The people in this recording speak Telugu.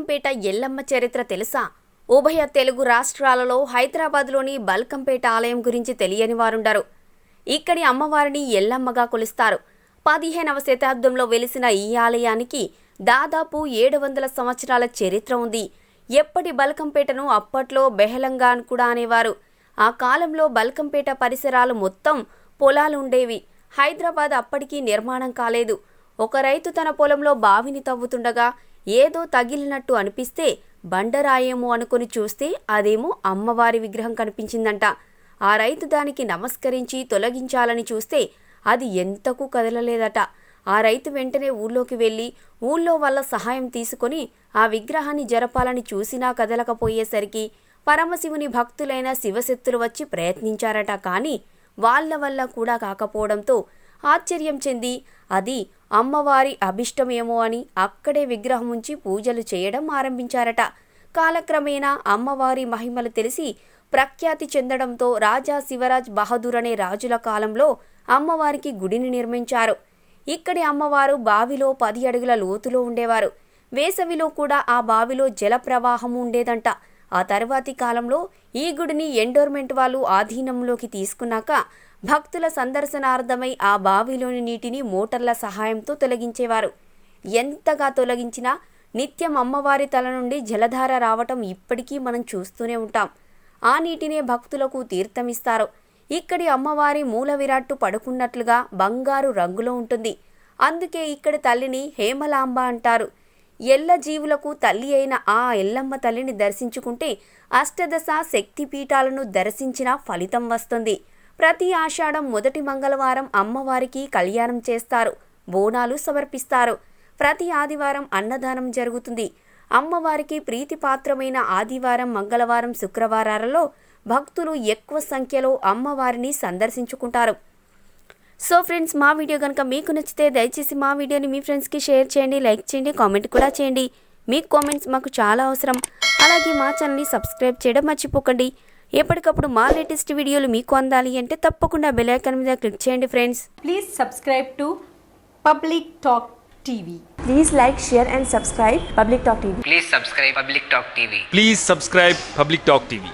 బల్కంపేట ఎల్లమ్మ చరిత్ర తెలుసా? ఉభయ తెలుగు రాష్ట్రాలలో హైదరాబాద్లోని బల్కంపేట ఆలయం గురించి తెలియని వారుండరు. ఇక్కడి అమ్మవారిని ఎల్లమ్మగా కొలుస్తారు. 15వ శతాబ్దంలో వెలిసిన ఈ ఆలయానికి దాదాపు 700 సంవత్సరాల చరిత్ర ఉంది. ఎప్పటి బల్కంపేటను అప్పట్లో బెహలంగాన్ కూడా అనేవారు. ఆ కాలంలో బల్కంపేట పరిసరాలు మొత్తం పొలాలుండేవి. హైదరాబాద్ అప్పటికీ నిర్మాణం కాలేదు. ఒక రైతు తన పొలంలో బావిని తవ్వుతుండగా ఏదో తగిలినట్టు అనిపిస్తే బండరాయేమో అనుకుని చూస్తే అదేమో అమ్మవారి విగ్రహం కనిపించిందంట. ఆ రైతు దానికి నమస్కరించి తొలగించాలని చూస్తే అది ఎంతకు కదలలేదట. ఆ రైతు వెంటనే ఊళ్ళోకి వెళ్ళి ఊళ్ళో వాళ్ళ సహాయం తీసుకొని ఆ విగ్రహాన్ని జరపాలని చూసినా కదలకపోయేసరికి పరమశివుని భక్తులైన శివశక్తులు వచ్చి ప్రయత్నించారట. కానీ వాళ్ళ వల్ల కూడా కాకపోవడంతో ఆశ్చర్యం చెంది అది అమ్మవారి అభిష్టమేమో అని అక్కడే విగ్రహం ఉంచి పూజలు చేయడం ఆరంభించారట. కాలక్రమేణా అమ్మవారి మహిమలు తెలిసి ప్రఖ్యాతి చెందడంతో రాజా శివరాజ్ బహదూర్ అనే రాజుల కాలంలో అమ్మవారికి గుడిని నిర్మించారు. ఇక్కడి అమ్మవారు బావిలో 10 అడుగుల లోతులో ఉండేవారు. వేసవిలో కూడా ఆ బావిలో జల ప్రవాహం ఉండేదంట. ఆ తర్వాతి కాలంలో ఈ గుడిని ఎండోర్మెంట్ వాళ్ళు ఆధీనంలోకి తీసుకున్నాక భక్తుల సందర్శనార్థమై ఆ బావిలోని నీటిని మోటార్ల సహాయంతో తొలగించేవారు. ఎంతగా తొలగించినా నిత్యం అమ్మవారి తల నుండి జలధార రావటం ఇప్పటికీ మనం చూస్తూనే ఉంటాం. ఆ నీటినే భక్తులకు తీర్థమిస్తారు. ఇక్కడి అమ్మవారి మూల విరాట్టు పడుకున్నట్లుగా బంగారు రంగులో ఉంటుంది. అందుకే ఇక్కడి తల్లిని హేమలాంబ అంటారు. ఎల్ల జీవులకు తల్లి అయిన ఆ ఎల్లమ్మ తల్లిని దర్శించుకుంటే అష్టదశ శక్తిపీఠాలను దర్శించిన ఫలితం వస్తుంది. ప్రతి ఆషాఢం మొదటి మంగళవారం అమ్మవారికి కళ్యాణం చేస్తారు. బోనాలు సమర్పిస్తారు. ప్రతి ఆదివారం అన్నదానం జరుగుతుంది. అమ్మవారికి ప్రీతిపాత్రమైన ఆదివారం, మంగళవారం, శుక్రవారాలలో భక్తులు ఎక్కువ సంఖ్యలో అమ్మవారిని సందర్శించుకుంటారు. సో ఫ్రెండ్స్, మా వీడియో కనుక మీకు నచ్చితే దయచేసి మా వీడియోని మీ ఫ్రెండ్స్కి షేర్ చేయండి, లైక్ చేయండి, కామెంట్ కూడా చేయండి. మీ కామెంట్స్ మాకు చాలా అవసరం. అలాగే మా ఛానల్ని సబ్స్క్రైబ్ చేయడం మర్చిపోకండి. ఎప్పటికప్పుడు మా లేటెస్ట్ వీడియోలు మీకు అందాలి అంటే తప్పకుండా బెల్ ఐకాన్ మీద క్లిక్ చేయండి friends. Please subscribe to public talk TV. Please like, share and subscribe Public Talk TV. Please subscribe Public Talk TV. Please subscribe Public Talk TV.